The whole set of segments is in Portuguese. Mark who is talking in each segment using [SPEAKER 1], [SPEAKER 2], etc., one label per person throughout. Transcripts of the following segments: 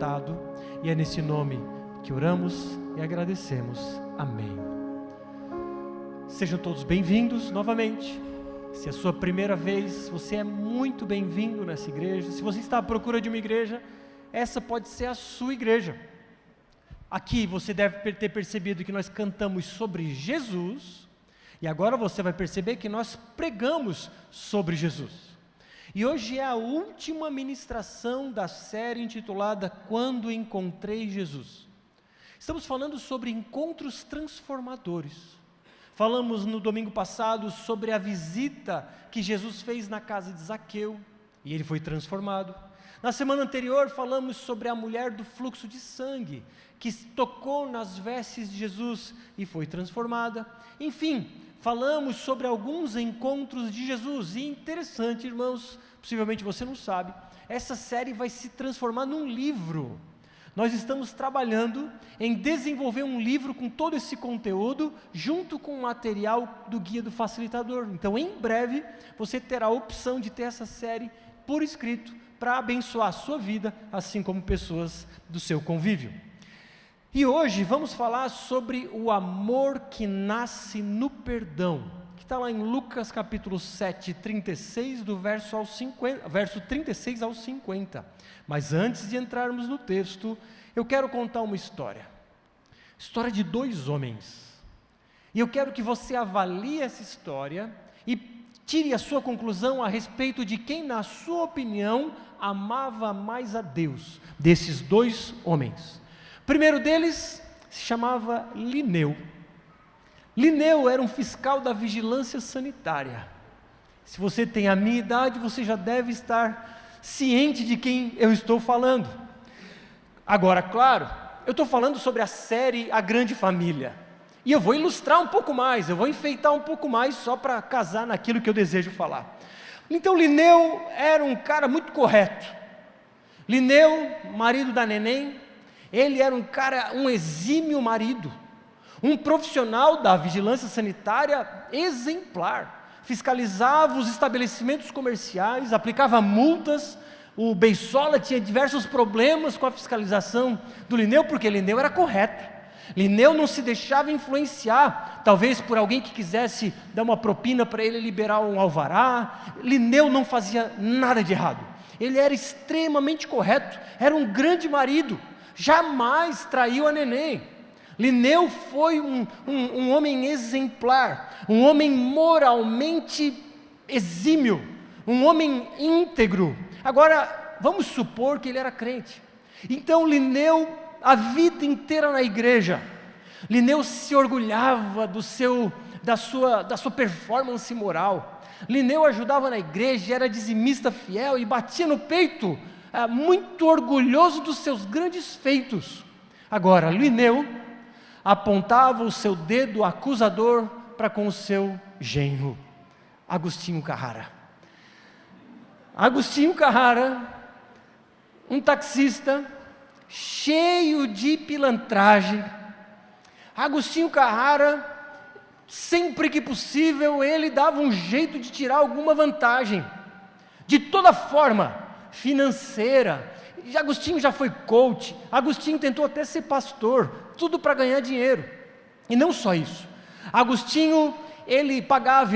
[SPEAKER 1] levantado, e é nesse nome que oramos e agradecemos. Amém. Sejam todos bem-vindos novamente. Se é a sua primeira vez, você é muito bem-vindo nessa igreja. Se você está à procura de uma igreja, essa pode ser a sua igreja. Aqui você deve ter percebido que nós cantamos sobre Jesus, e agora você vai perceber que nós pregamos sobre Jesus. E hoje é a última ministração da série intitulada Quando Encontrei Jesus. Estamos falando sobre encontros transformadores. Falamos no domingo passado sobre a visita que Jesus fez na casa de Zaqueu, e ele foi transformado. Na semana anterior falamos sobre a mulher do fluxo de sangue, que tocou nas vestes de Jesus e foi transformada. Enfim, falamos sobre alguns encontros de Jesus, e interessante, irmãos, possivelmente você não sabe, essa série vai se transformar num livro. Nós estamos trabalhando em desenvolver um livro com todo esse conteúdo, junto com o material do Guia do Facilitador. Então, em breve, você terá a opção de ter essa série por escrito, para abençoar a sua vida, assim como pessoas do seu convívio. E hoje vamos falar sobre o amor que nasce no perdão, que está lá em Lucas capítulo 7, 36, do verso 36 ao 50. Mas antes de entrarmos no texto, eu quero contar uma história de 2 homens, e eu quero que você avalie essa história, e tire a sua conclusão a respeito de quem, na sua opinião, amava mais a Deus, desses 2 homens. O primeiro deles se chamava Lineu. Lineu era um fiscal da vigilância sanitária. Se você tem a minha idade, você já deve estar ciente de quem eu estou falando. Agora, claro, eu estou falando sobre a série A Grande Família, e eu vou ilustrar um pouco mais, eu vou enfeitar um pouco mais, só para casar naquilo que eu desejo falar. Então, Lineu era um cara muito correto. Lineu, marido da neném, ele era um exímio marido, um profissional da vigilância sanitária exemplar. Fiscalizava os estabelecimentos comerciais, aplicava multas. O Beisola tinha diversos problemas com a fiscalização do Lineu, porque Lineu era correto. Lineu não se deixava influenciar, talvez por alguém que quisesse dar uma propina para ele liberar um alvará. Lineu não fazia nada de errado, ele era extremamente correto, era um grande marido, jamais traiu a neném. Lineu foi um homem exemplar, um homem moralmente exímio, um homem íntegro. Agora, vamos supor que ele era crente. Então, Lineu, a vida inteira na igreja, Lineu se orgulhava da sua performance moral. Lineu ajudava na igreja, era dizimista fiel e batia no peito, muito orgulhoso dos seus grandes feitos. Agora, Lineu apontava o seu dedo acusador para com o seu genro, Agostinho Carrara. Agostinho Carrara, um taxista cheio de pilantragem. Agostinho Carrara, sempre que possível, ele dava um jeito de tirar alguma vantagem, de toda forma, financeira. Agostinho já foi coach, Agostinho tentou até ser pastor, tudo para ganhar dinheiro. E não só isso, Agostinho, ele pagava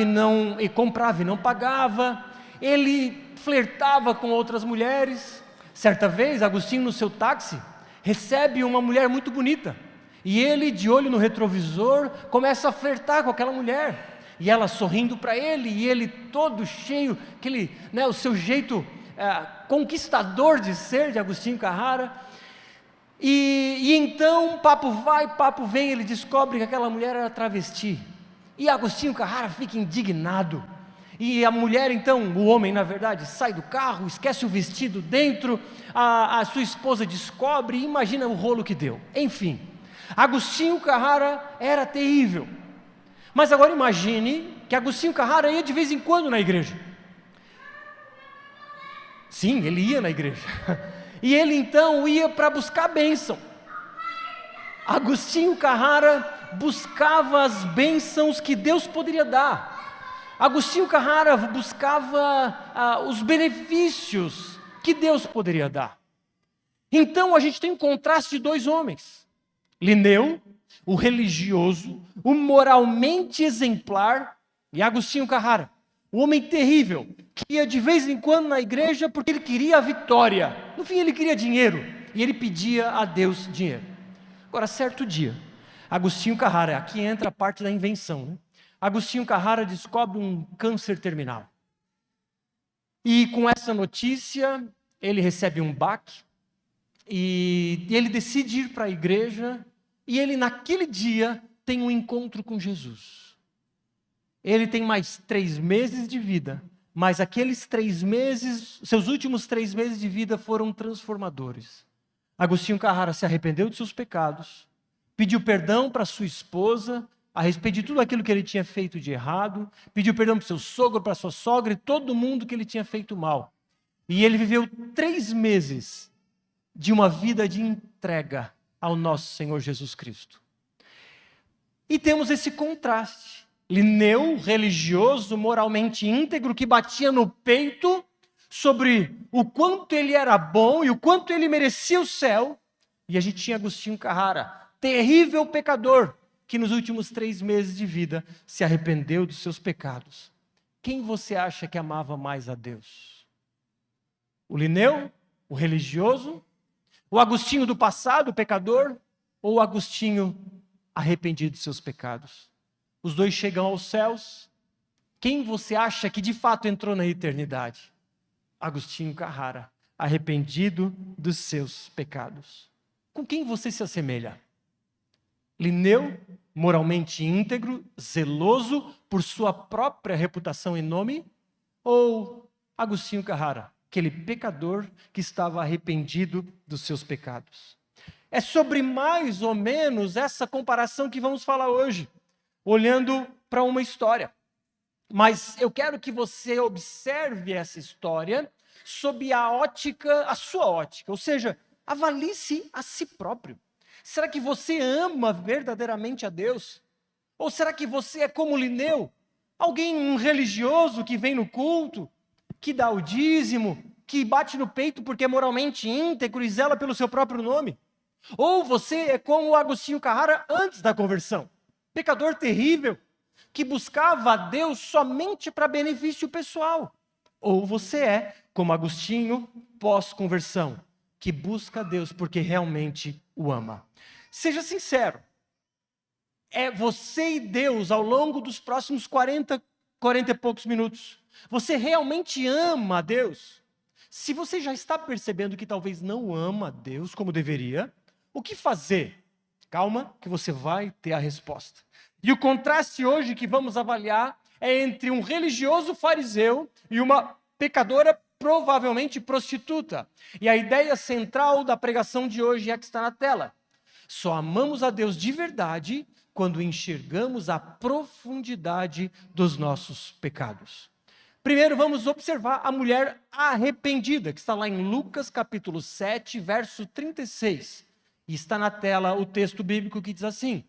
[SPEAKER 1] e comprava e não pagava, ele flertava com outras mulheres. Certa vez, Agostinho, no seu táxi, recebe uma mulher muito bonita, e ele, de olho no retrovisor, começa a flertar com aquela mulher, e ela sorrindo para ele, e ele todo cheio, o seu jeito conquistador de ser, de Agostinho Carrara. E então, papo vai, papo vem, ele descobre que aquela mulher era travesti, e Agostinho Carrara fica indignado. E a mulher então, o homem na verdade, sai do carro, esquece o vestido dentro, a sua esposa descobre, e imagina o rolo que deu. Enfim, Agostinho Carrara era terrível. Mas agora imagine que Agostinho Carrara ia de vez em quando na igreja. Sim, ele ia na igreja. E ele então ia para buscar bênção. Agostinho Carrara buscava as bênçãos que Deus poderia dar. Agostinho Carrara buscava os benefícios que Deus poderia dar. Então a gente tem um contraste de dois homens. Linneu, o religioso, o moralmente exemplar, e Agostinho Carrara, o homem terrível, que ia de vez em quando na igreja porque ele queria a vitória. No fim ele queria dinheiro, e ele pedia a Deus dinheiro. Agora, certo dia, Agostinho Carrara, aqui entra a parte da invenção, né? Agostinho Carrara descobre um câncer terminal. E com essa notícia, ele recebe um baque, e ele decide ir para a igreja, e ele naquele dia tem um encontro com Jesus. Ele tem mais 3 meses de vida, mas aqueles 3 meses, seus últimos 3 meses de vida foram transformadores. Agostinho Carrara se arrependeu de seus pecados, pediu perdão para sua esposa, a respeito de tudo aquilo que ele tinha feito de errado, pediu perdão para seu sogro, para sua sogra e todo mundo que ele tinha feito mal. E ele viveu 3 meses de uma vida de entrega ao nosso Senhor Jesus Cristo. E temos esse contraste. Linneu, religioso, moralmente íntegro, que batia no peito sobre o quanto ele era bom e o quanto ele merecia o céu. E a gente tinha Agostinho Carrara, terrível pecador, que nos últimos 3 meses de vida se arrependeu dos seus pecados. Quem você acha que amava mais a Deus? O Linneu, o religioso? O Agostinho do passado, o pecador? Ou o Agostinho arrependido de seus pecados? Os dois chegam aos céus. Quem você acha que de fato entrou na eternidade? Agostinho Carrara, arrependido dos seus pecados. Com quem você se assemelha? Linneu, moralmente íntegro, zeloso por sua própria reputação e nome? Ou Agostinho Carrara, aquele pecador que estava arrependido dos seus pecados? É sobre mais ou menos essa comparação que vamos falar hoje, olhando para uma história. Mas eu quero que você observe essa história sob a sua ótica, ou seja, avalie-se a si próprio. Será que você ama verdadeiramente a Deus? Ou será que você é como Linneu? Um religioso que vem no culto, que dá o dízimo, que bate no peito porque é moralmente íntegro e zela pelo seu próprio nome? Ou você é como o Agostinho Carrara antes da conversão? Pecador terrível, que buscava a Deus somente para benefício pessoal. Ou você é como Agostinho pós-conversão, que busca a Deus porque realmente o ama. Seja sincero, é você e Deus ao longo dos próximos 40 e poucos minutos. Você realmente ama a Deus? Se você já está percebendo que talvez não ama a Deus como deveria, o que fazer? Calma, que você vai ter a resposta. E o contraste hoje que vamos avaliar é entre um religioso fariseu e uma pecadora provavelmente prostituta. E a ideia central da pregação de hoje é a que está na tela. Só amamos a Deus de verdade quando enxergamos a profundidade dos nossos pecados. Primeiro vamos observar a mulher arrependida, que está lá em Lucas capítulo 7, verso 36. E está na tela o texto bíblico que diz assim: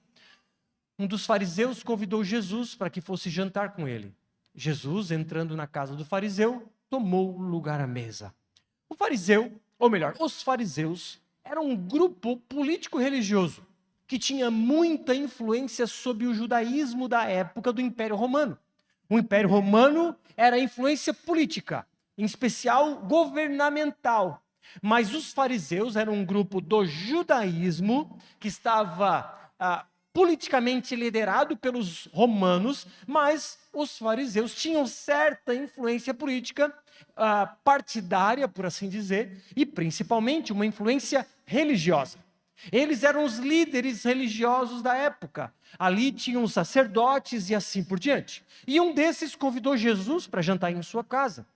[SPEAKER 1] um dos fariseus convidou Jesus para que fosse jantar com ele. Jesus, entrando na casa do fariseu, tomou lugar à mesa. Os fariseus eram um grupo político-religioso que tinha muita influência sobre o judaísmo da época do Império Romano. O Império Romano era influência política, em especial governamental. Mas os fariseus eram um grupo do judaísmo que estava politicamente liderado pelos romanos, mas os fariseus tinham certa influência política partidária, por assim dizer, e principalmente uma influência religiosa. Eles eram os líderes religiosos da época. Ali tinham os sacerdotes e assim por diante. E um desses convidou Jesus para jantar em sua casa.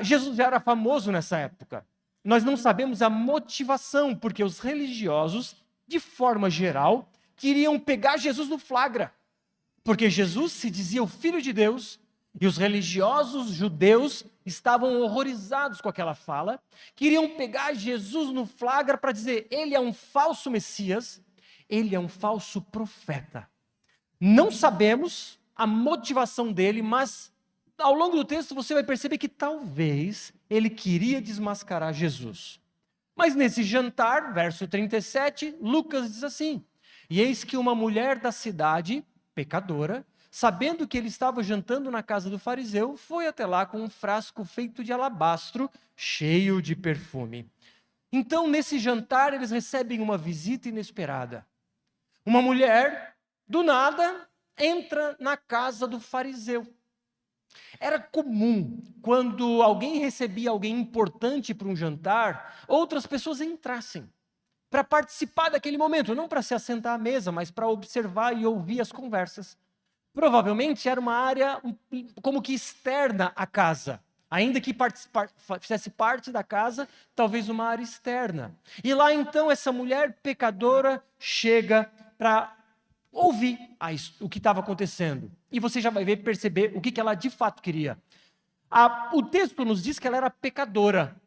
[SPEAKER 1] Jesus já era famoso nessa época. Nós não sabemos a motivação, porque os religiosos, de forma geral, queriam pegar Jesus no flagra. Porque Jesus se dizia o Filho de Deus, e os religiosos judeus estavam horrorizados com aquela fala, queriam pegar Jesus no flagra para dizer: ele é um falso Messias, ele é um falso profeta. Não sabemos a motivação dele, mas ao longo do texto você vai perceber que talvez ele queria desmascarar Jesus. Mas nesse jantar, verso 37, Lucas diz assim: e eis que uma mulher da cidade, pecadora, sabendo que ele estava jantando na casa do fariseu, foi até lá com um frasco feito de alabastro, cheio de perfume. Então, nesse jantar, eles recebem uma visita inesperada. Uma mulher, do nada, entra na casa do fariseu. Era comum, quando alguém recebia alguém importante para um jantar, outras pessoas entrassem para participar daquele momento, não para se assentar à mesa, mas para observar e ouvir as conversas. Provavelmente era uma área como que externa à casa, ainda que fizesse parte da casa, talvez uma área externa. E lá então essa mulher pecadora chega para ouvir o que estava acontecendo. E você já vai perceber o que ela de fato queria. O texto nos diz que ela era pecadora.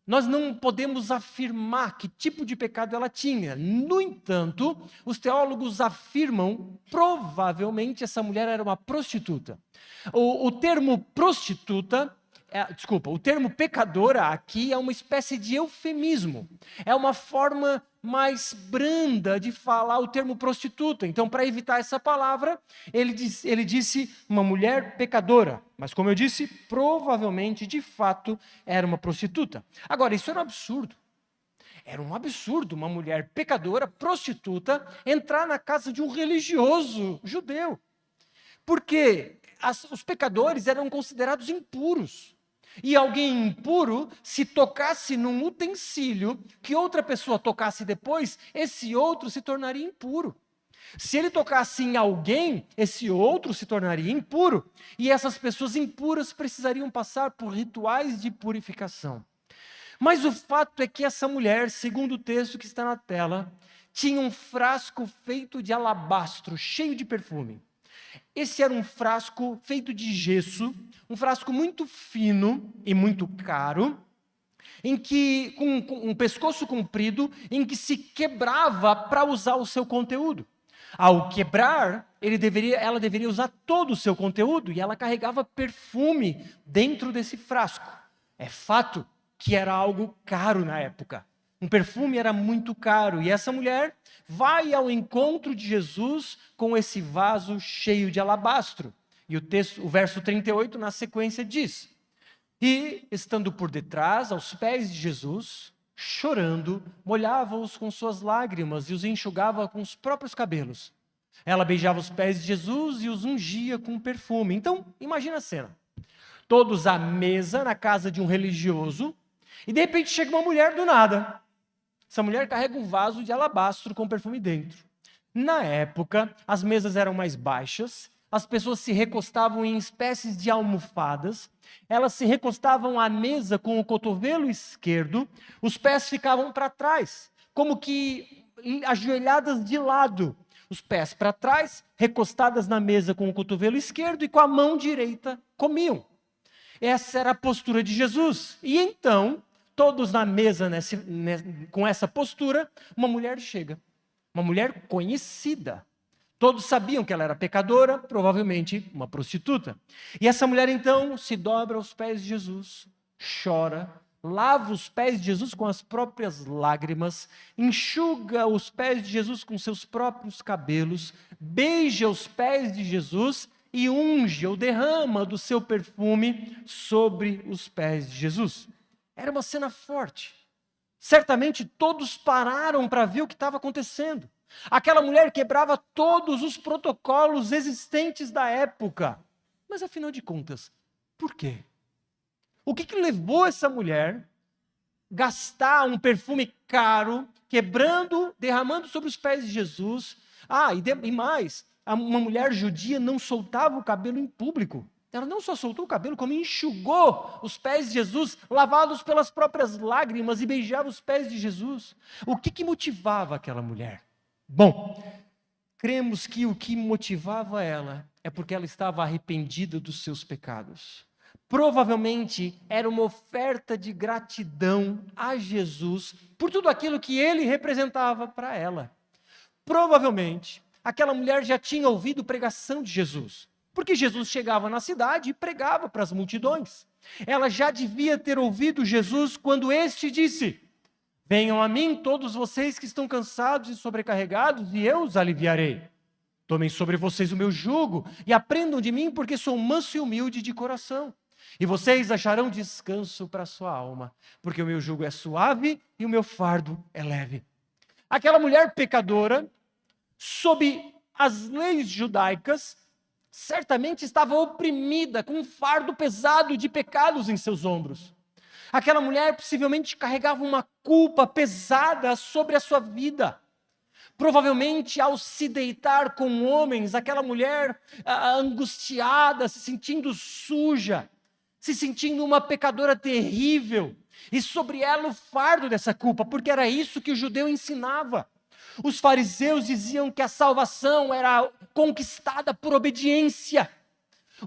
[SPEAKER 1] Nós não podemos afirmar que tipo de pecado ela tinha. No entanto, os teólogos afirmam, provavelmente essa mulher era uma prostituta. O termo prostituta, o termo pecadora aqui é uma espécie de eufemismo. É uma forma mais branda de falar o termo prostituta. Então, para evitar essa palavra, ele disse uma mulher pecadora. Mas, como eu disse, provavelmente, de fato, era uma prostituta. Agora, isso era um absurdo. Era um absurdo uma mulher pecadora, prostituta, entrar na casa de um religioso judeu. Porque os pecadores eram considerados impuros. E alguém impuro, se tocasse num utensílio que outra pessoa tocasse depois, esse outro se tornaria impuro. Se ele tocasse em alguém, esse outro se tornaria impuro. E essas pessoas impuras precisariam passar por rituais de purificação. Mas o fato é que essa mulher, segundo o texto que está na tela, tinha um frasco feito de alabastro, cheio de perfume. Esse era um frasco feito de gesso, um frasco muito fino e muito caro, com um pescoço comprido, em que se quebrava para usar o seu conteúdo. Ao quebrar, ela deveria usar todo o seu conteúdo, e ela carregava perfume dentro desse frasco. É fato que era algo caro na época. Um perfume era muito caro, e essa mulher vai ao encontro de Jesus com esse vaso cheio de alabastro. E o verso 38, na sequência, diz: e, estando por detrás, aos pés de Jesus, chorando, molhava-os com suas lágrimas e os enxugava com os próprios cabelos. Ela beijava os pés de Jesus e os ungia com perfume. Então, imagina a cena. Todos à mesa, na casa de um religioso, e de repente chega uma mulher do nada. Essa mulher carrega um vaso de alabastro com perfume dentro. Na época, as mesas eram mais baixas, as pessoas se recostavam em espécies de almofadas, elas se recostavam à mesa com o cotovelo esquerdo, os pés ficavam para trás, como que ajoelhadas de lado, os pés para trás, recostadas na mesa com o cotovelo esquerdo e com a mão direita comiam. Essa era a postura de Jesus. E então, todos na mesa com essa postura, uma mulher chega. Uma mulher conhecida. Todos sabiam que ela era pecadora, provavelmente uma prostituta. E essa mulher então se dobra aos pés de Jesus, chora, lava os pés de Jesus com as próprias lágrimas, enxuga os pés de Jesus com seus próprios cabelos, beija os pés de Jesus e unge ou derrama do seu perfume sobre os pés de Jesus. Era uma cena forte. Certamente todos pararam para ver o que estava acontecendo. Aquela mulher quebrava todos os protocolos existentes da época. Mas afinal de contas, por quê? O que levou essa mulher a gastar um perfume caro, derramando sobre os pés de Jesus? E mais, uma mulher judia não soltava o cabelo em público. Ela não só soltou o cabelo, como enxugou os pés de Jesus, lavados pelas próprias lágrimas, e beijava os pés de Jesus. O que motivava aquela mulher? Bom, cremos que o que motivava ela é porque ela estava arrependida dos seus pecados. Provavelmente era uma oferta de gratidão a Jesus por tudo aquilo que ele representava para ela. Provavelmente, aquela mulher já tinha ouvido pregação de Jesus, porque Jesus chegava na cidade e pregava para as multidões. Ela já devia ter ouvido Jesus quando este disse: Venham a mim todos vocês que estão cansados e sobrecarregados, e eu os aliviarei. Tomem sobre vocês o meu jugo e aprendam de mim, porque sou manso e humilde de coração. E vocês acharão descanso para a sua alma, porque o meu jugo é suave e o meu fardo é leve. Aquela mulher pecadora, sob as leis judaicas, certamente estava oprimida com um fardo pesado de pecados em seus ombros. Aquela mulher possivelmente carregava uma culpa pesada sobre a sua vida. Provavelmente, ao se deitar com homens, aquela mulher angustiada, se sentindo suja, se sentindo uma pecadora terrível, e sobre ela o fardo dessa culpa, porque era isso que o judeu ensinava. Os fariseus diziam que a salvação era conquistada por obediência.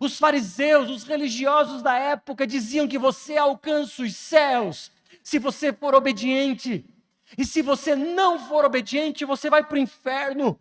[SPEAKER 1] Os fariseus, os religiosos da época, diziam que você alcança os céus se você for obediente. E se você não for obediente, você vai para o inferno.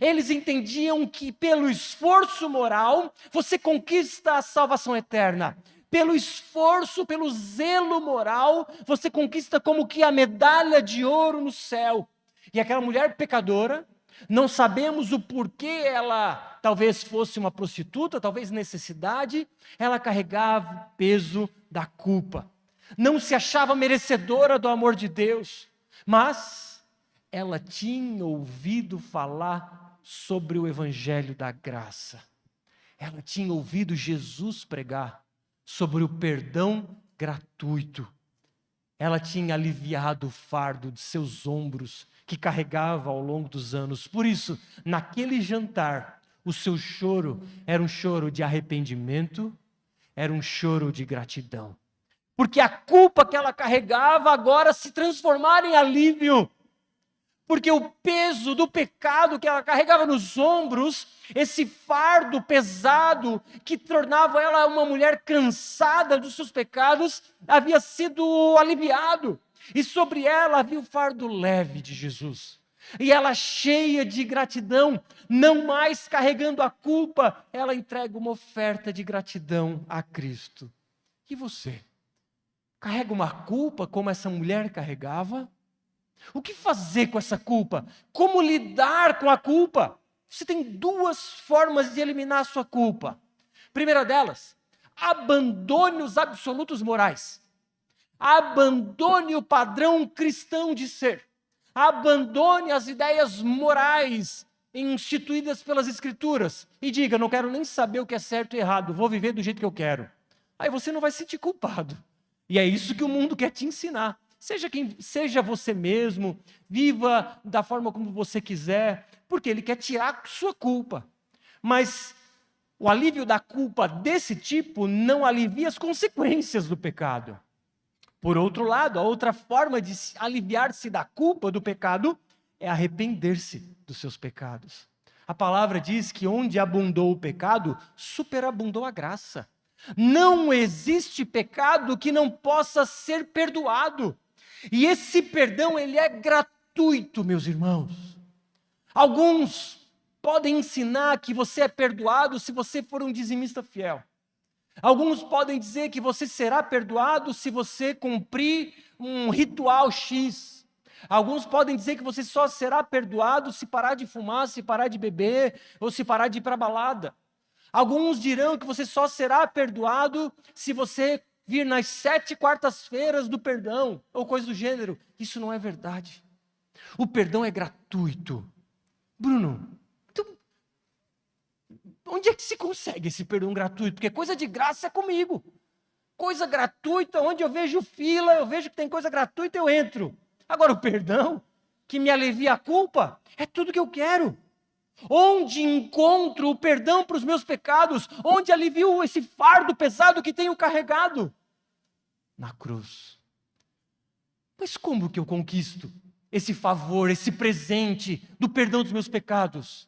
[SPEAKER 1] Eles entendiam que pelo esforço moral, você conquista a salvação eterna. Pelo esforço, pelo zelo moral, você conquista como que a medalha de ouro no céu. E aquela mulher pecadora, não sabemos o porquê ela talvez fosse uma prostituta, talvez necessidade, ela carregava o peso da culpa. Não se achava merecedora do amor de Deus, mas ela tinha ouvido falar sobre o evangelho da graça. Ela tinha ouvido Jesus pregar sobre o perdão gratuito. Ela tinha aliviado o fardo de seus ombros, que carregava ao longo dos anos. Por isso, naquele jantar, o seu choro era um choro de arrependimento, era um choro de gratidão. Porque a culpa que ela carregava agora se transformara em alívio. Porque o peso do pecado que ela carregava nos ombros, esse fardo pesado que tornava ela uma mulher cansada dos seus pecados, havia sido aliviado. E sobre ela havia o fardo leve de Jesus. E ela, cheia de gratidão, não mais carregando a culpa, ela entrega uma oferta de gratidão a Cristo. E você? Carrega uma culpa como essa mulher carregava? O que fazer com essa culpa? Como lidar com a culpa? Você tem duas formas de eliminar a sua culpa. Primeira delas, abandone os absolutos morais. Abandone o padrão cristão de ser. Abandone as ideias morais instituídas pelas Escrituras. E diga, não quero nem saber o que é certo e errado, vou viver do jeito que eu quero. Aí você não vai se sentir culpado. E é isso que o mundo quer te ensinar. Seja você mesmo, viva da forma como você quiser, porque ele quer tirar sua culpa. Mas o alívio da culpa desse tipo não alivia as consequências do pecado. Por outro lado, a outra forma de aliviar-se da culpa do pecado é arrepender-se dos seus pecados. A palavra diz que onde abundou o pecado, superabundou a graça. Não existe pecado que não possa ser perdoado. E esse perdão, ele é gratuito, meus irmãos. Alguns podem ensinar que você é perdoado se você for um dizimista fiel. Alguns podem dizer que você será perdoado se você cumprir um ritual X. Alguns podem dizer que você só será perdoado se parar de fumar, se parar de beber ou se parar de ir para a balada. Alguns dirão que você só será perdoado se você vir nas 7 quartas-feiras do perdão, ou coisa do gênero. Isso não é verdade. O perdão é gratuito. Bruno, então, onde é que se consegue esse perdão gratuito? Porque coisa de graça é comigo. Coisa gratuita, onde eu vejo fila, eu vejo que tem coisa gratuita, eu entro. Agora o perdão, que me alivia a culpa, é tudo que eu quero. Onde encontro o perdão para os meus pecados? Onde alivio esse fardo pesado que tenho carregado? Na cruz. Mas como que eu conquisto esse favor, esse presente do perdão dos meus pecados?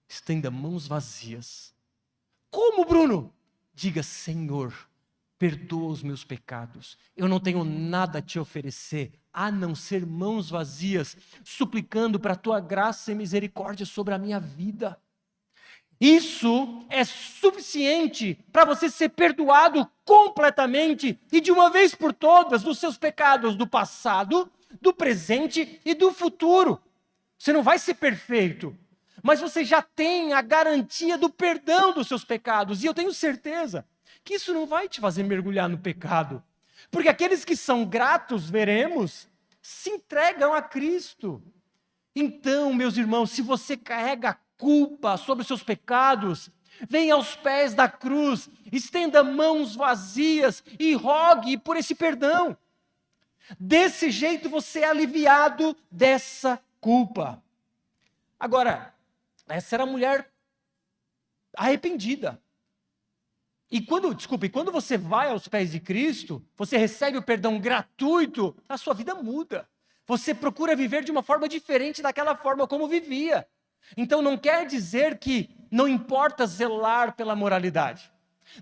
[SPEAKER 1] Estenda mãos vazias. Como, Bruno? Diga, Senhor, perdoa os meus pecados. Eu não tenho nada a te oferecer, a não ser mãos vazias, suplicando para a tua graça e misericórdia sobre a minha vida. Isso é suficiente para você ser perdoado completamente e de uma vez por todas dos seus pecados do passado, do presente e do futuro. Você não vai ser perfeito, mas você já tem a garantia do perdão dos seus pecados. E eu tenho certeza que isso não vai te fazer mergulhar no pecado. Porque aqueles que são gratos, veremos, se entregam a Cristo. Então, meus irmãos, se você carrega culpa sobre os seus pecados, venha aos pés da cruz, estenda mãos vazias e rogue por esse perdão. Desse jeito você é aliviado dessa culpa. Agora, essa era a mulher arrependida. E quando você vai aos pés de Cristo, você recebe o perdão gratuito, a sua vida muda. Você procura viver de uma forma diferente daquela forma como vivia. Então não quer dizer que não importa zelar pela moralidade.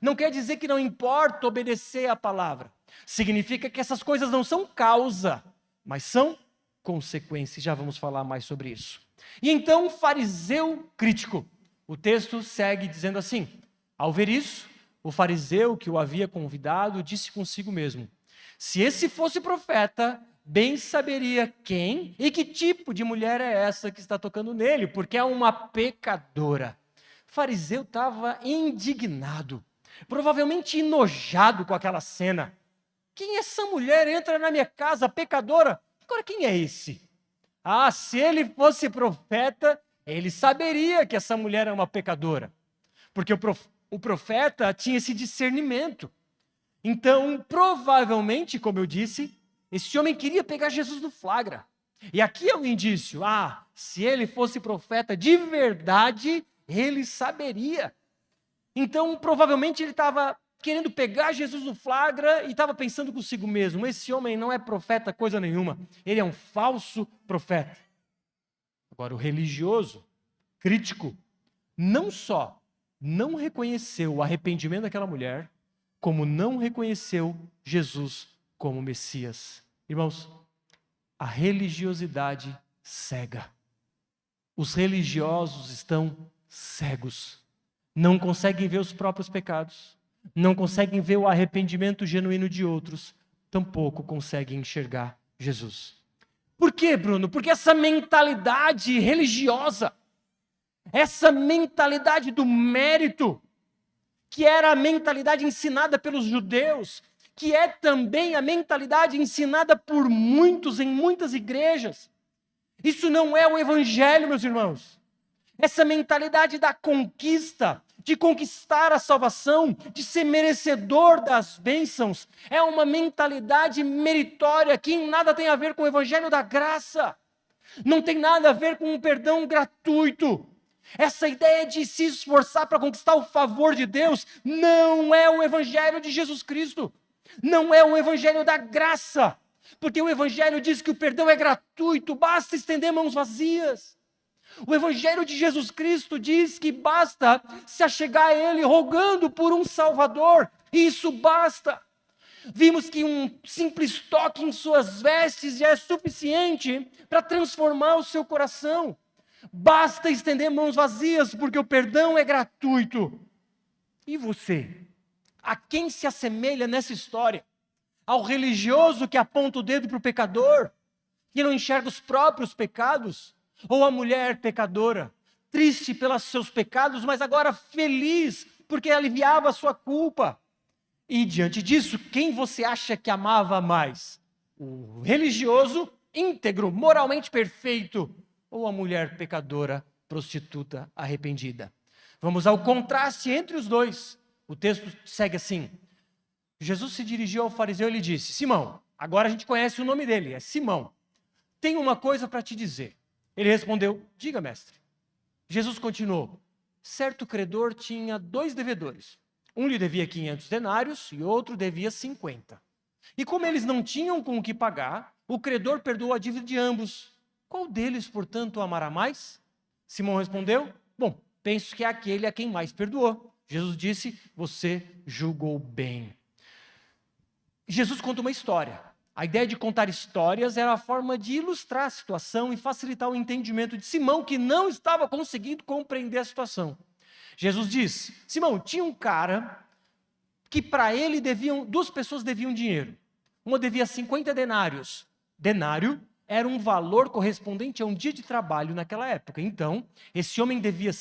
[SPEAKER 1] Não quer dizer que não importa obedecer à palavra. Significa que essas coisas não são causa, mas são consequência. Já vamos falar mais sobre isso. E então o fariseu crítico. O texto segue dizendo assim: ao ver isso, o fariseu que o havia convidado disse consigo mesmo: se esse fosse profeta, bem saberia quem e que tipo de mulher é essa que está tocando nele, porque é uma pecadora. O fariseu estava indignado, provavelmente enojado com aquela cena. Quem essa mulher entra na minha casa, pecadora? Agora quem é esse? Ah, se ele fosse profeta, ele saberia que essa mulher é uma pecadora, porque o profeta tinha esse discernimento. Então, provavelmente, como eu disse, esse homem queria pegar Jesus no flagra. E aqui é um indício. Ah, se ele fosse profeta de verdade, ele saberia. Então, provavelmente, ele estava querendo pegar Jesus no flagra e estava pensando consigo mesmo: esse homem não é profeta coisa nenhuma. Ele é um falso profeta. Agora, o religioso, crítico, não só não reconheceu o arrependimento daquela mulher, como não reconheceu Jesus como Messias. Irmãos, a religiosidade cega. Os religiosos estão cegos. Não conseguem ver os próprios pecados. Não conseguem ver o arrependimento genuíno de outros. Tampouco conseguem enxergar Jesus. Por quê, Bruno? Porque essa mentalidade religiosa, essa mentalidade do mérito, que era a mentalidade ensinada pelos judeus, que é também a mentalidade ensinada por muitos em muitas igrejas. Isso não é o evangelho, meus irmãos. Essa mentalidade da conquista, de conquistar a salvação, de ser merecedor das bênçãos, é uma mentalidade meritória que em nada tem a ver com o evangelho da graça. Não tem nada a ver com um perdão gratuito. Essa ideia de se esforçar para conquistar o favor de Deus não é o evangelho de Jesus Cristo. Não é o evangelho da graça. Porque o evangelho diz que o perdão é gratuito, basta estender mãos vazias. O evangelho de Jesus Cristo diz que basta se achegar a Ele rogando por um Salvador. E isso basta. Vimos que um simples toque em suas vestes já é suficiente para transformar o seu coração. Basta estender mãos vazias, porque o perdão é gratuito. E você? A quem se assemelha nessa história? Ao religioso que aponta o dedo para o pecador, que não enxerga os próprios pecados? Ou a mulher pecadora, triste pelos seus pecados, mas agora feliz, porque aliviava a sua culpa? E diante disso, quem você acha que amava mais? O religioso íntegro, moralmente perfeito, ou a mulher pecadora, prostituta, arrependida? Vamos ao contraste entre os dois. O texto segue assim: Jesus se dirigiu ao fariseu e lhe disse: Simão, agora a gente conhece o nome dele, é Simão. Tenho uma coisa para te dizer. Ele respondeu: diga, mestre. Jesus continuou: certo credor tinha 2 devedores. Um lhe devia 500 denários e outro devia 50. E como eles não tinham com o que pagar, o credor perdoou a dívida de ambos. Qual deles, portanto, o amará mais? Simão respondeu: bom, penso que é aquele a quem mais perdoou. Jesus disse: você julgou bem. Jesus conta uma história. A ideia de contar histórias era a forma de ilustrar a situação e facilitar o entendimento de Simão, que não estava conseguindo compreender a situação. Jesus diz: Simão, tinha um cara que para ele 2 pessoas deviam dinheiro. Uma devia 50 denários, denário era um valor correspondente a um dia de trabalho naquela época. Então, esse homem devia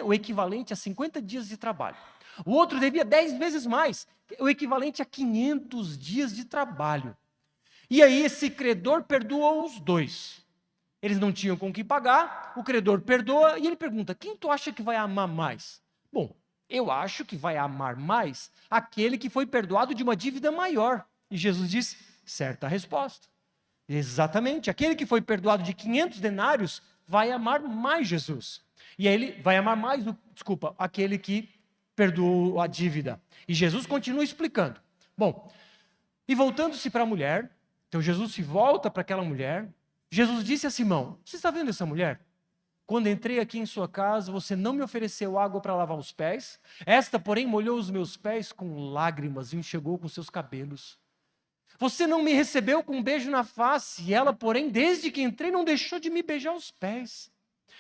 [SPEAKER 1] o equivalente a 50 dias de trabalho. O outro devia 10 vezes mais, o equivalente a 500 dias de trabalho. E aí esse credor perdoou os dois. Eles não tinham com o que pagar, o credor perdoa e ele pergunta: quem tu acha que vai amar mais? Bom, eu acho que vai amar mais aquele que foi perdoado de uma dívida maior. E Jesus diz: certa resposta. Exatamente, aquele que foi perdoado de 500 denários vai amar mais Jesus. E aí ele vai amar mais, aquele que perdoou a dívida. E Jesus continua explicando. Bom, e voltando-se para a mulher, então Jesus se volta para aquela mulher. Jesus disse a Simão: você está vendo essa mulher? Quando entrei aqui em sua casa, você não me ofereceu água para lavar os pés. Esta, porém, molhou os meus pés com lágrimas e enxugou com seus cabelos. Você não me recebeu com um beijo na face, e ela, porém, desde que entrei, não deixou de me beijar os pés.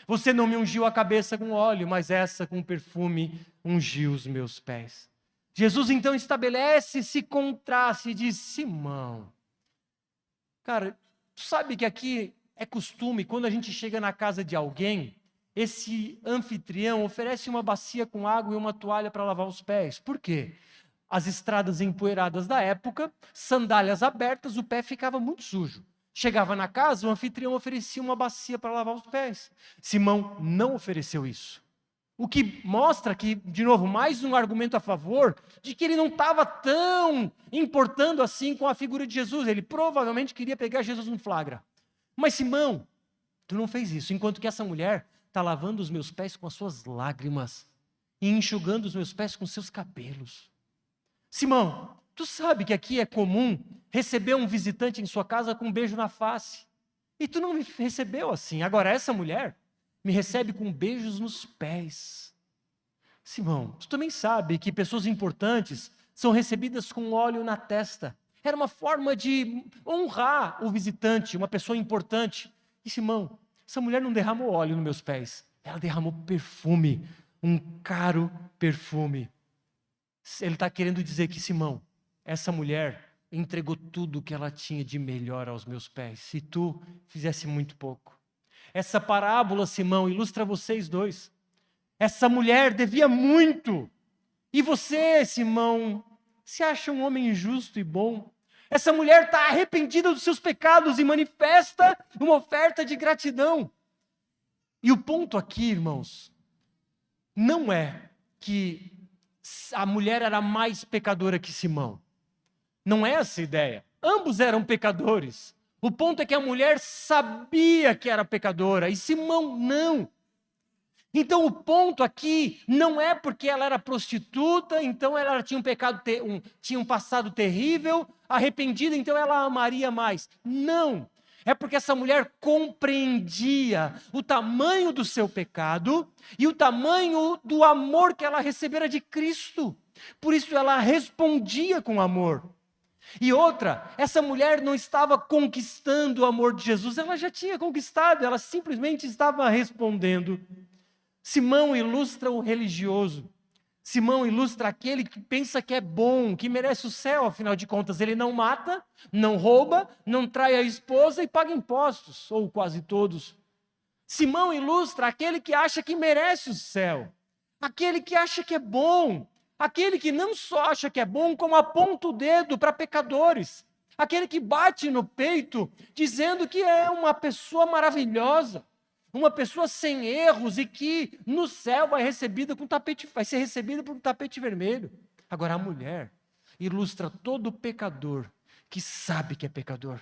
[SPEAKER 1] Você não me ungiu a cabeça com óleo, mas essa com perfume ungiu os meus pés. Jesus então estabelece esse contraste e diz: Simão, cara, tu sabe que aqui é costume, quando a gente chega na casa de alguém, esse anfitrião oferece uma bacia com água e uma toalha para lavar os pés. Por quê? As estradas empoeiradas da época, sandálias abertas, o pé ficava muito sujo. Chegava na casa, o anfitrião oferecia uma bacia para lavar os pés. Simão não ofereceu isso. O que mostra que, de novo, mais um argumento a favor de que ele não estava tão importando assim com a figura de Jesus. Ele provavelmente queria pegar Jesus no flagra. Mas Simão, tu não fez isso, enquanto que essa mulher está lavando os meus pés com as suas lágrimas e enxugando os meus pés com seus cabelos. Simão, tu sabe que aqui é comum receber um visitante em sua casa com um beijo na face. E tu não me recebeu assim. Agora essa mulher me recebe com beijos nos pés. Simão, tu também sabe que pessoas importantes são recebidas com óleo na testa. Era uma forma de honrar o visitante, uma pessoa importante. E Simão, essa mulher não derramou óleo nos meus pés. Ela derramou perfume, um caro perfume. Ele está querendo dizer que, Simão, essa mulher entregou tudo o que ela tinha de melhor aos meus pés. Se tu fizesse muito pouco. Essa parábola, Simão, ilustra vocês dois. Essa mulher devia muito. E você, Simão, se acha um homem justo e bom? Essa mulher está arrependida dos seus pecados e manifesta uma oferta de gratidão. E o ponto aqui, irmãos, não é que a mulher era mais pecadora que Simão. Não é essa a ideia. Ambos eram pecadores. O ponto é que a mulher sabia que era pecadora e Simão não. Então o ponto aqui não é porque ela era prostituta, então ela tinha tinha um passado terrível, arrependida, então ela amaria mais. Não. É porque essa mulher compreendia o tamanho do seu pecado e o tamanho do amor que ela recebera de Cristo. Por isso ela respondia com amor. E outra, essa mulher não estava conquistando o amor de Jesus, ela já tinha conquistado, ela simplesmente estava respondendo. Simão ilustra o religioso. Simão ilustra aquele que pensa que é bom, que merece o céu, afinal de contas. Ele não mata, não rouba, não trai a esposa e paga impostos, ou quase todos. Simão ilustra aquele que acha que merece o céu, aquele que acha que é bom, aquele que não só acha que é bom, como aponta o dedo para pecadores, aquele que bate no peito dizendo que é uma pessoa maravilhosa, uma pessoa sem erros e que no céu vai ser recebida por um tapete vermelho. Agora a mulher ilustra todo pecador que sabe que é pecador.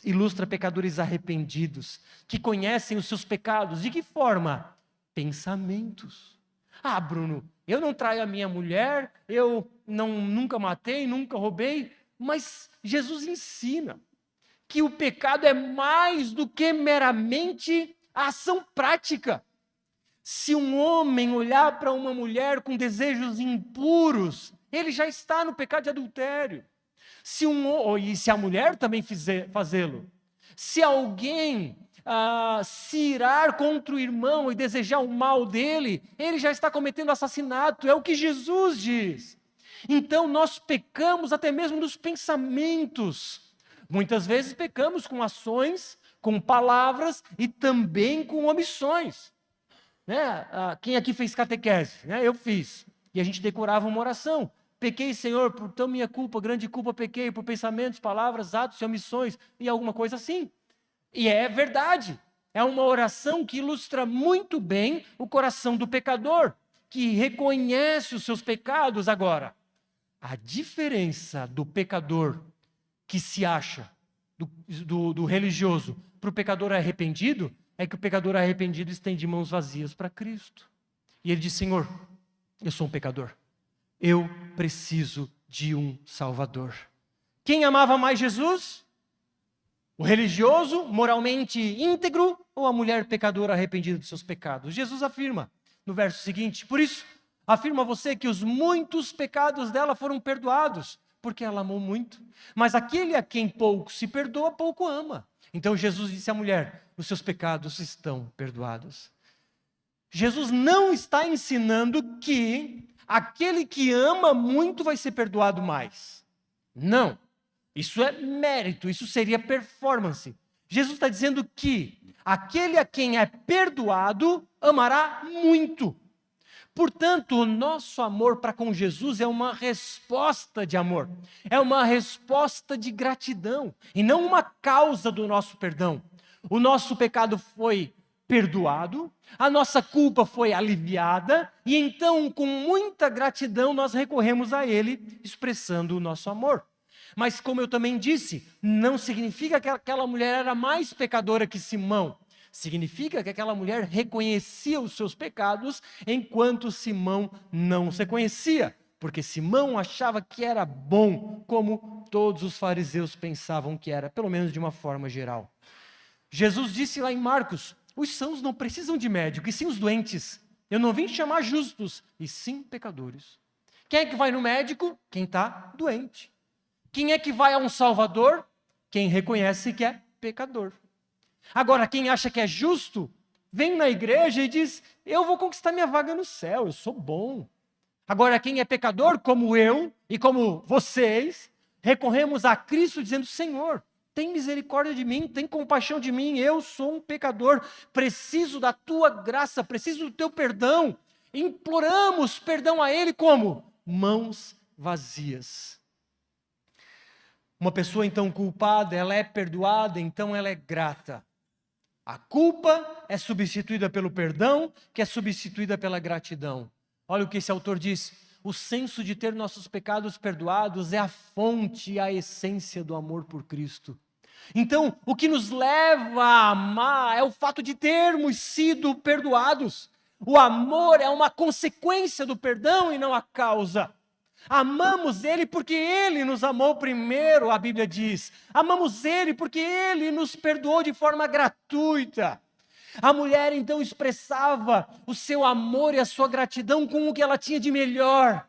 [SPEAKER 1] Ilustra pecadores arrependidos, que conhecem os seus pecados. De que forma? Pensamentos. Ah, Bruno, eu não traio a minha mulher, eu nunca matei, nunca roubei, mas Jesus ensina que o pecado é mais do que meramente a ação prática. Se um homem olhar para uma mulher com desejos impuros, ele já está no pecado de adultério. E se a mulher também fazê-lo. Se alguém se irar contra o irmão e desejar o mal dele, ele já está cometendo assassinato. É o que Jesus diz. Então nós pecamos até mesmo nos pensamentos. Muitas vezes pecamos com ações, com palavras e também com omissões. Né? Quem aqui fez catequese? Né? Eu fiz. E a gente decorava uma oração. Pequei, Senhor, por tão minha culpa, grande culpa pequei, por pensamentos, palavras, atos e omissões, e alguma coisa assim. E é verdade. É uma oração que ilustra muito bem o coração do pecador, que reconhece os seus pecados agora. A diferença do pecador que se acha, do religioso, para o pecador arrependido, é que o pecador arrependido estende mãos vazias para Cristo. E ele diz, Senhor, eu sou um pecador. Eu preciso de um Salvador. Quem amava mais Jesus? O religioso, moralmente íntegro, ou a mulher pecadora arrependida dos seus pecados? Jesus afirma no verso seguinte, por isso, afirmo a você que os muitos pecados dela foram perdoados, porque ela amou muito. Mas aquele a quem pouco se perdoa, pouco ama. Então Jesus disse à mulher, os seus pecados estão perdoados. Jesus não está ensinando que aquele que ama muito vai ser perdoado mais. Não. Isso é mérito, isso seria performance. Jesus está dizendo que aquele a quem é perdoado amará muito. Portanto, o nosso amor para com Jesus é uma resposta de amor, é uma resposta de gratidão, e não uma causa do nosso perdão. O nosso pecado foi perdoado, a nossa culpa foi aliviada, e então, com muita gratidão, nós recorremos a Ele, expressando o nosso amor. Mas, como eu também disse, não significa que aquela mulher era mais pecadora que Simão. Significa que aquela mulher reconhecia os seus pecados, enquanto Simão não os reconhecia. Porque Simão achava que era bom, como todos os fariseus pensavam que era, pelo menos de uma forma geral. Jesus disse lá em Marcos, os sãos não precisam de médico, e sim os doentes. Eu não vim chamar justos, e sim pecadores. Quem é que vai no médico? Quem está doente. Quem é que vai a um Salvador? Quem reconhece que é pecador. Agora, quem acha que é justo, vem na igreja e diz, eu vou conquistar minha vaga no céu, eu sou bom. Agora, quem é pecador, como eu e como vocês, recorremos a Cristo dizendo, Senhor, tem misericórdia de mim, tem compaixão de mim, eu sou um pecador, preciso da tua graça, preciso do teu perdão. Imploramos perdão a Ele como? Mãos vazias. Uma pessoa então culpada, ela é perdoada, então ela é grata. A culpa é substituída pelo perdão, que é substituída pela gratidão. Olha o que esse autor diz. O senso de ter nossos pecados perdoados é a fonte e a essência do amor por Cristo. Então, o que nos leva a amar é o fato de termos sido perdoados. O amor é uma consequência do perdão e não a causa. Amamos Ele porque Ele nos amou primeiro, a Bíblia diz. Amamos Ele porque Ele nos perdoou de forma gratuita. A mulher então expressava o seu amor e a sua gratidão com o que ela tinha de melhor,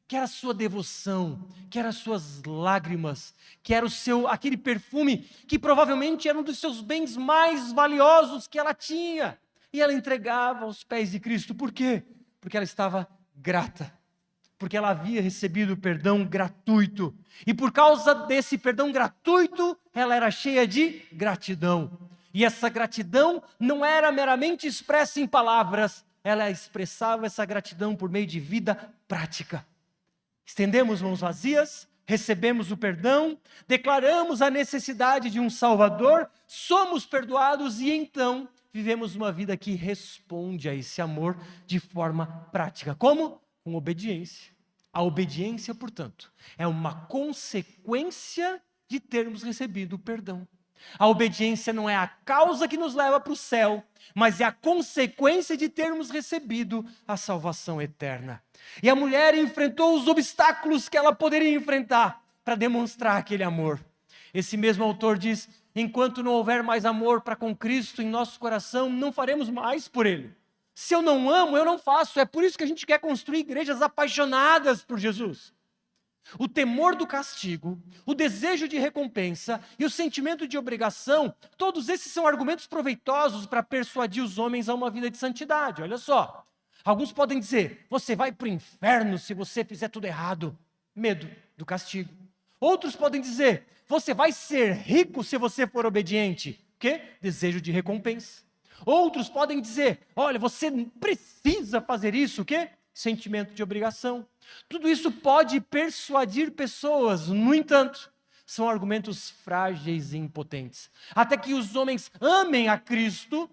[SPEAKER 1] que era a sua devoção, que eram as suas lágrimas, que era aquele perfume que provavelmente era um dos seus bens mais valiosos que ela tinha. E ela entregava aos pés de Cristo. Por quê? Porque ela estava grata. Porque ela havia recebido perdão gratuito. E por causa desse perdão gratuito, ela era cheia de gratidão. E essa gratidão não era meramente expressa em palavras, ela expressava essa gratidão por meio de vida prática. Estendemos mãos vazias, recebemos o perdão, declaramos a necessidade de um Salvador, somos perdoados e então vivemos uma vida que responde a esse amor de forma prática. Como? Com obediência. A obediência, portanto, é uma consequência de termos recebido o perdão. A obediência não é a causa que nos leva para o céu, mas é a consequência de termos recebido a salvação eterna. E a mulher enfrentou os obstáculos que ela poderia enfrentar para demonstrar aquele amor. Esse mesmo autor diz, enquanto não houver mais amor para com Cristo em nosso coração, não faremos mais por Ele. Se eu não amo, eu não faço. É por isso que a gente quer construir igrejas apaixonadas por Jesus. O temor do castigo, o desejo de recompensa e o sentimento de obrigação, todos esses são argumentos proveitosos para persuadir os homens a uma vida de santidade. Olha só, alguns podem dizer, você vai para o inferno se você fizer tudo errado. Medo do castigo. Outros podem dizer, você vai ser rico se você for obediente. O quê? Desejo de recompensa. Outros podem dizer, olha, você precisa fazer isso, o quê? Sentimento de obrigação. Tudo isso pode persuadir pessoas, no entanto, são argumentos frágeis e impotentes. Até que os homens amem a Cristo,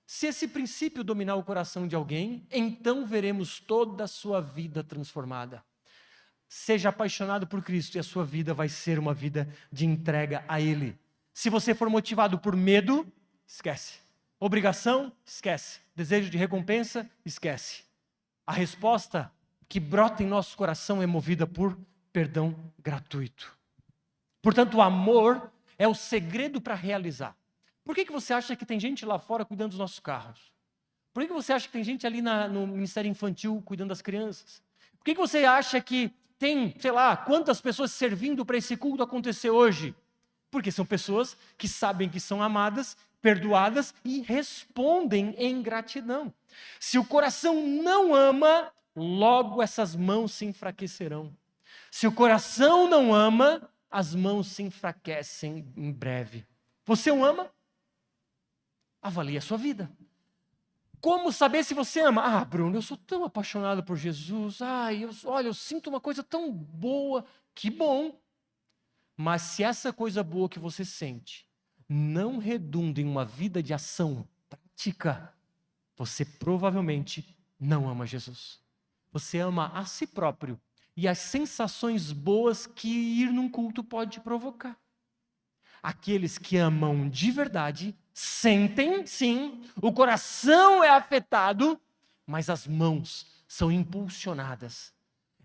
[SPEAKER 1] se esse princípio dominar o coração de alguém, então veremos toda a sua vida transformada. Seja apaixonado por Cristo e a sua vida vai ser uma vida de entrega a Ele. Se você for motivado por medo, esquece. Obrigação, esquece. Desejo de recompensa, esquece. A resposta que brota em nosso coração é movida por perdão gratuito. Portanto, o amor é o segredo para realizar. Por que você acha que tem gente lá fora cuidando dos nossos carros? Por que você acha que tem gente ali no Ministério Infantil cuidando das crianças? Por que você acha que tem, sei lá, quantas pessoas servindo para esse culto acontecer hoje? Porque são pessoas que sabem que são amadas, perdoadas e respondem em gratidão. Se o coração não ama, logo essas mãos se enfraquecerão. Se o coração não ama, as mãos se enfraquecem em breve. Você o ama? Avalie a sua vida. Como saber se você ama? Ah, Bruno, eu sou tão apaixonado por Jesus. Olha, eu sinto uma coisa tão boa. Que bom. Mas se essa coisa boa que você sente não redunda em uma vida de ação prática, você provavelmente não ama Jesus. Você ama a si próprio e as sensações boas que ir num culto pode provocar. Aqueles que amam de verdade sentem, sim, o coração é afetado, mas as mãos são impulsionadas.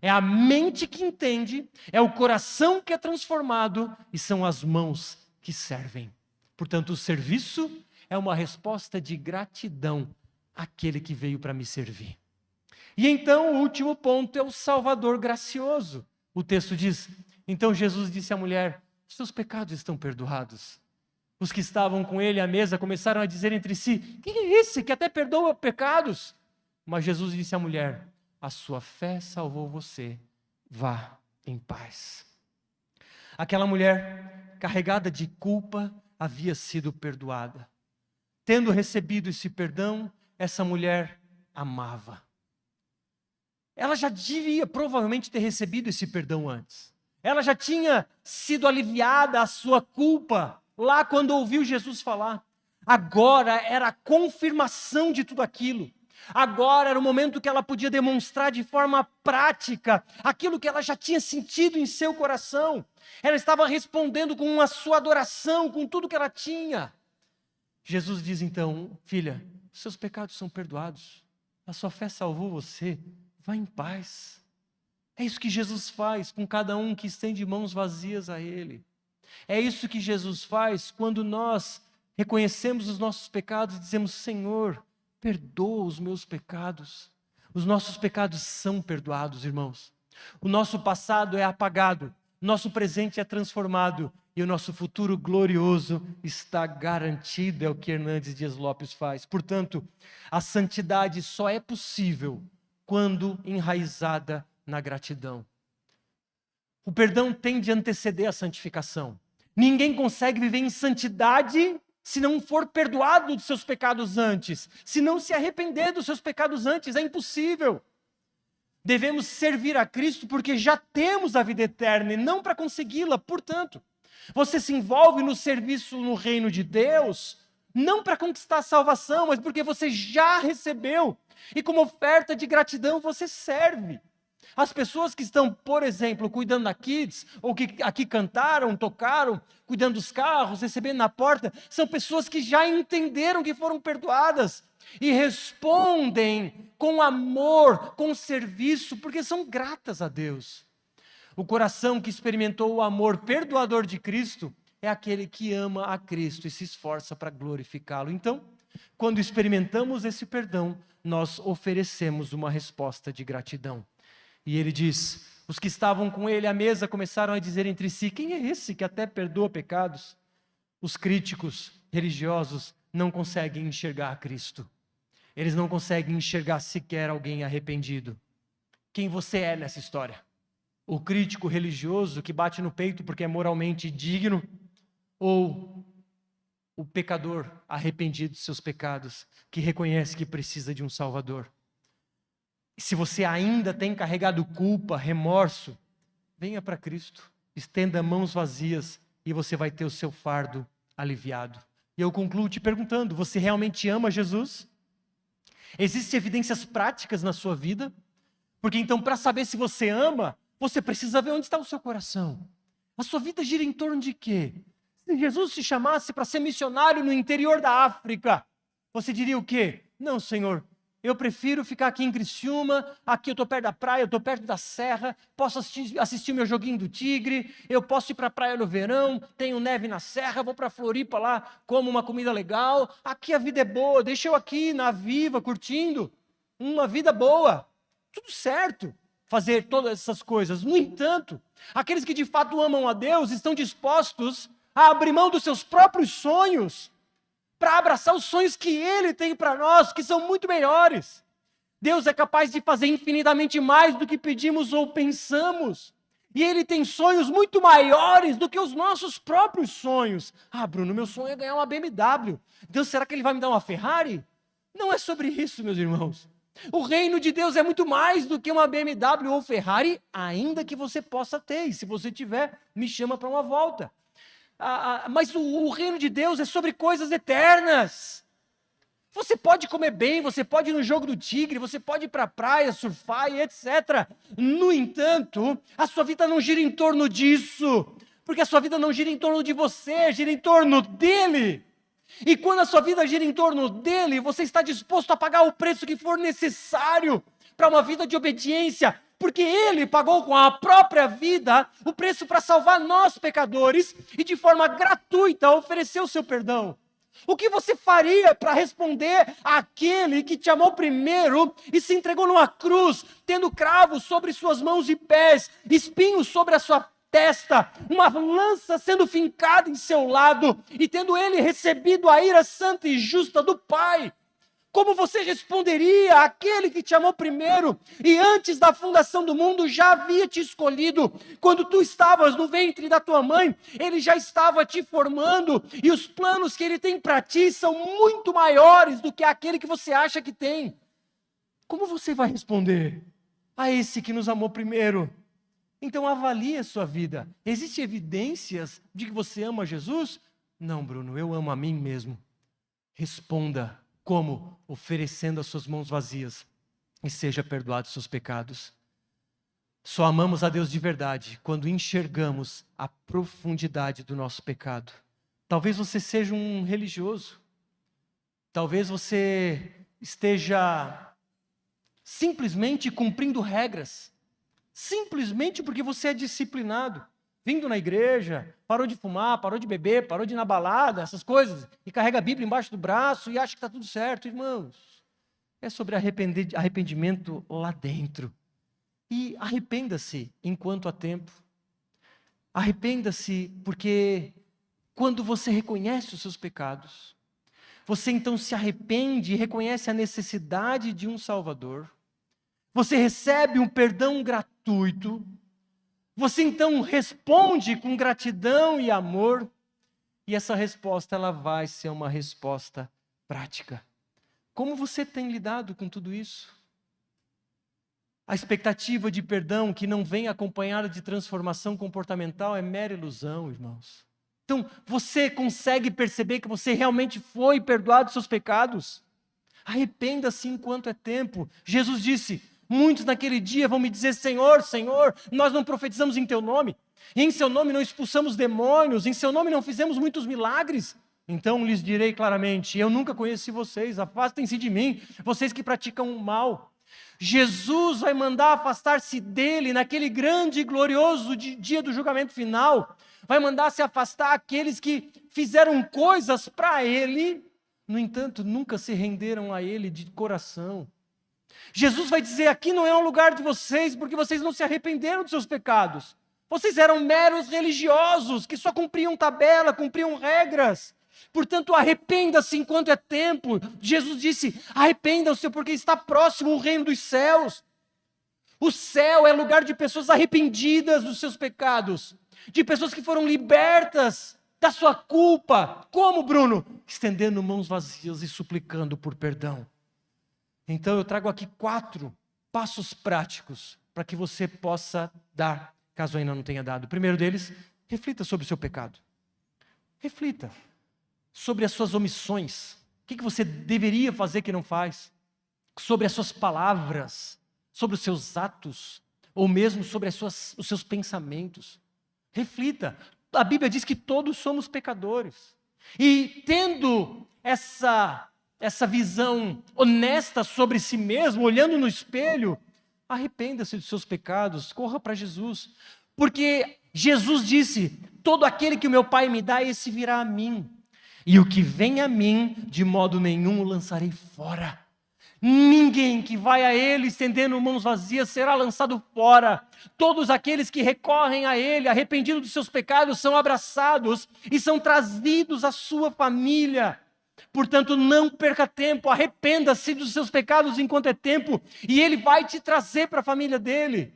[SPEAKER 1] É a mente que entende, é o coração que é transformado e são as mãos que servem. Portanto, o serviço é uma resposta de gratidão àquele que veio para me servir. E então, o último ponto é o Salvador gracioso. O texto diz, então Jesus disse à mulher, seus pecados estão perdoados. Os que estavam com ele à mesa começaram a dizer entre si, quem é esse que até perdoa pecados? Mas Jesus disse à mulher, a sua fé salvou você, vá em paz. Aquela mulher, carregada de culpa, havia sido perdoada. Tendo recebido esse perdão, essa mulher amava. Ela já devia provavelmente ter recebido esse perdão antes. Ela já tinha sido aliviada a sua culpa lá quando ouviu Jesus falar. Agora era a confirmação de tudo aquilo. Agora era o momento que ela podia demonstrar de forma prática aquilo que ela já tinha sentido em seu coração. Ela estava respondendo com a sua adoração, com tudo que ela tinha. Jesus diz então, filha, seus pecados são perdoados. A sua fé salvou você. Vá em paz. É isso que Jesus faz com cada um que estende mãos vazias a Ele. É isso que Jesus faz quando nós reconhecemos os nossos pecados e dizemos, Senhor, perdoa os meus pecados. Os nossos pecados são perdoados, irmãos. O nosso passado é apagado, nosso presente é transformado e o nosso futuro glorioso está garantido, é o que Hernandes Dias Lopes faz. Portanto, a santidade só é possível quando enraizada na gratidão. O perdão tem de anteceder a santificação. Ninguém consegue viver em santidade se não for perdoado dos seus pecados antes, se não se arrepender dos seus pecados antes, é impossível. Devemos servir a Cristo porque já temos a vida eterna e não para consegui-la. Portanto, você se envolve no serviço no reino de Deus, não para conquistar a salvação, mas porque você já recebeu e como oferta de gratidão você serve. As pessoas que estão, por exemplo, cuidando da Kids, ou que aqui cantaram, tocaram, cuidando dos carros, recebendo na porta, são pessoas que já entenderam que foram perdoadas e respondem com amor, com serviço, porque são gratas a Deus. O coração que experimentou o amor perdoador de Cristo é aquele que ama a Cristo e se esforça para glorificá-lo. Então, quando experimentamos esse perdão, nós oferecemos uma resposta de gratidão. E ele diz, os que estavam com ele à mesa começaram a dizer entre si, quem é esse que até perdoa pecados? Os críticos religiosos não conseguem enxergar a Cristo. Eles não conseguem enxergar sequer alguém arrependido. Quem você é nessa história? O crítico religioso que bate no peito porque é moralmente digno? Ou o pecador arrependido de seus pecados, que reconhece que precisa de um Salvador? E se você ainda tem carregado culpa, remorso, venha para Cristo, estenda mãos vazias e você vai ter o seu fardo aliviado. E eu concluo te perguntando, você realmente ama Jesus? Existem evidências práticas na sua vida? Porque então, para saber se você ama, você precisa ver onde está o seu coração. A sua vida gira em torno de quê? Se Jesus te chamasse para ser missionário no interior da África, você diria o quê? Não, Senhor, eu prefiro ficar aqui em Criciúma, aqui eu estou perto da praia, eu estou perto da serra, posso assistir o meu joguinho do tigre, eu posso ir para a praia no verão, tenho neve na serra, vou para Floripa lá, como uma comida legal, aqui a vida é boa, deixa eu aqui na Viva, curtindo, uma vida boa, tudo certo, fazer todas essas coisas. No entanto, aqueles que de fato amam a Deus estão dispostos a abrir mão dos seus próprios sonhos, para abraçar os sonhos que Ele tem para nós, que são muito melhores. Deus é capaz de fazer infinitamente mais do que pedimos ou pensamos. E Ele tem sonhos muito maiores do que os nossos próprios sonhos. Ah, Bruno, meu sonho é ganhar uma BMW. Deus, será que Ele vai me dar uma Ferrari? Não é sobre isso, meus irmãos. O reino de Deus é muito mais do que uma BMW ou Ferrari, ainda que você possa ter. E se você tiver, me chama para uma volta. Mas o reino de Deus é sobre coisas eternas. Você pode comer bem, você pode ir no jogo do tigre, você pode ir para a praia, surfar e etc. No entanto, a sua vida não gira em torno disso, porque a sua vida não gira em torno de você, gira em torno dele. E quando a sua vida gira em torno dele, você está disposto a pagar o preço que for necessário para uma vida de obediência, porque Ele pagou com a própria vida o preço para salvar nós pecadores e de forma gratuita oferecer o seu perdão. O que você faria para responder àquele que te amou primeiro e se entregou numa cruz, tendo cravos sobre suas mãos e pés, espinhos sobre a sua testa, uma lança sendo fincada em seu lado e tendo Ele recebido a ira santa e justa do Pai? Como você responderia àquele que te amou primeiro e antes da fundação do mundo já havia te escolhido? Quando tu estavas no ventre da tua mãe, Ele já estava te formando e os planos que Ele tem para ti são muito maiores do que aquele que você acha que tem. Como você vai responder a esse que nos amou primeiro? Então avalie a sua vida. Existem evidências de que você ama Jesus? Não, Bruno, eu amo a mim mesmo. Responda. Como? Oferecendo as suas mãos vazias e seja perdoado os seus pecados. Só amamos a Deus de verdade quando enxergamos a profundidade do nosso pecado. Talvez você seja um religioso. Talvez você esteja simplesmente cumprindo regras. Simplesmente porque você é disciplinado. Vindo na igreja, parou de fumar, parou de beber, parou de ir na balada, essas coisas, e carrega a Bíblia embaixo do braço e acha que está tudo certo. Irmãos, é sobre arrependimento lá dentro. E arrependa-se enquanto há tempo. Arrependa-se porque quando você reconhece os seus pecados, você então se arrepende e reconhece a necessidade de um Salvador. Você recebe um perdão gratuito. Você então responde com gratidão e amor, e essa resposta ela vai ser uma resposta prática. Como você tem lidado com tudo isso? A expectativa de perdão que não vem acompanhada de transformação comportamental é mera ilusão, irmãos. Então, você consegue perceber que você realmente foi perdoado dos seus pecados? Arrependa-se enquanto é tempo. Jesus disse: muitos naquele dia vão me dizer: Senhor, Senhor, nós não profetizamos em Teu nome, e em Seu nome não expulsamos demônios, em Seu nome não fizemos muitos milagres. Então lhes direi claramente: eu nunca conheci vocês, afastem-se de mim, vocês que praticam o mal. Jesus vai mandar afastar-se dele naquele grande e glorioso dia do julgamento final. Vai mandar se afastar aqueles que fizeram coisas para Ele, no entanto, nunca se renderam a Ele de coração. Jesus vai dizer: aqui não é um lugar de vocês, porque vocês não se arrependeram dos seus pecados. Vocês eram meros religiosos, que só cumpriam tabela, cumpriam regras. Portanto, arrependa-se enquanto é tempo. Jesus disse: arrependam-se porque está próximo o reino dos céus. O céu é lugar de pessoas arrependidas dos seus pecados, de pessoas que foram libertas da sua culpa. Como, Bruno? Estendendo mãos vazias e suplicando por perdão. Então eu trago aqui 4 passos práticos para que você possa dar, caso ainda não tenha dado. O primeiro deles, reflita sobre o seu pecado. Reflita sobre as suas omissões. O que você deveria fazer que não faz? Sobre as suas palavras, sobre os seus atos, ou mesmo sobre os seus pensamentos. Reflita. A Bíblia diz que todos somos pecadores. E tendo essa visão honesta sobre si mesmo, olhando no espelho, arrependa-se dos seus pecados, corra para Jesus. Porque Jesus disse: todo aquele que o meu Pai me dá, esse virá a mim. E o que vem a mim, de modo nenhum o lançarei fora. Ninguém que vai a Ele estendendo mãos vazias será lançado fora. Todos aqueles que recorrem a Ele, arrependidos dos seus pecados, são abraçados e são trazidos à sua família. Portanto, não perca tempo, arrependa-se dos seus pecados enquanto é tempo, e Ele vai te trazer para a família dEle.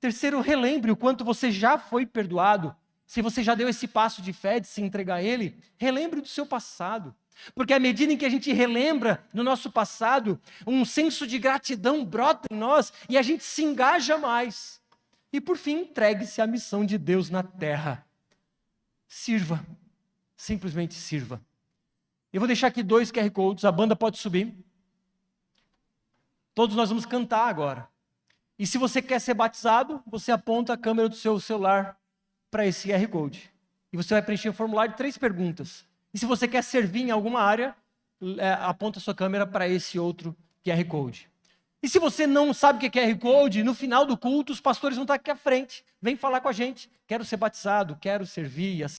[SPEAKER 1] Terceiro, relembre o quanto você já foi perdoado. Se você já deu esse passo de fé, de se entregar a Ele, relembre do seu passado. Porque à medida em que a gente relembra no nosso passado, um senso de gratidão brota em nós e a gente se engaja mais. E por fim, entregue-se à missão de Deus na terra. Sirva, simplesmente sirva. Eu vou deixar aqui 2 QR Codes, a banda pode subir. Todos nós vamos cantar agora. E se você quer ser batizado, você aponta a câmera do seu celular para esse QR Code. E você vai preencher um formulário de 3 perguntas. E se você quer servir em alguma área, aponta a sua câmera para esse outro QR Code. E se você não sabe o que é QR Code, no final do culto os pastores vão estar aqui à frente. Vem falar com a gente. Quero ser batizado, quero servir.